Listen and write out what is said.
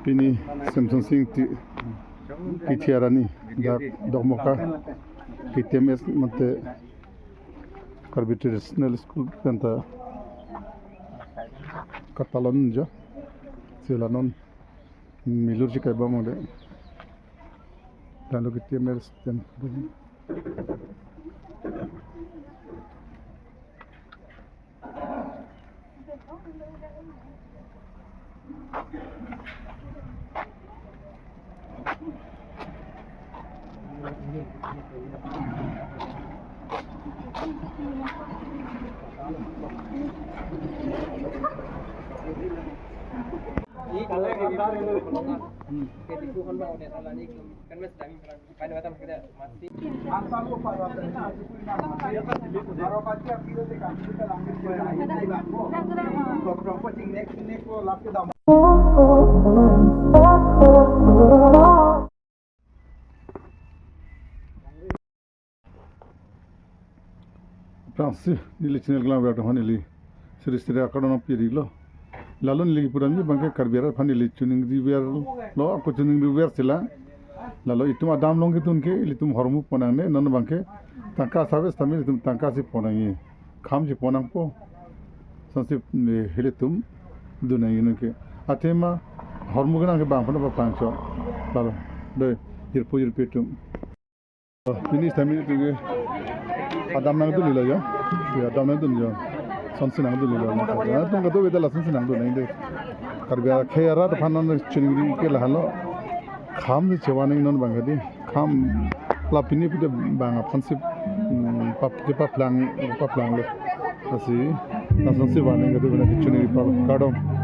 Pini Samsung Sing Kitiarani Dogmoka KTMS Mate Karbi Traditional School Kanta Catalan ja Silanon Milur Chikai Bamode Lalu KTMS dan Francis nili channel glam gato hanili siri akadona pirilo lalon ligi puranji bangke karbiara hanili tuning diwer lo aku tuning diwer sila lalo itum adam long gitu unke litum hormu ponangne non bangke tangka sabes tamil litum tangka si ponangi kham si ponang po sansi hilitum dunai nuke atema hormu gana ke bang pona pangso lalo de dirpujir petum ini tamil tuge Adam nang tu lila ya, Adam nang tu lila, sansi nang tu lila. Nah, tu kita lah sansi nang tu nang deh. Karena kaya tu panan cengiri ke lah lo, kham ni cewa nang non bangga di, kham lapini pun bang apa sih, pap lang lo, asih, sansi warning itu benar cengiri pap kadang.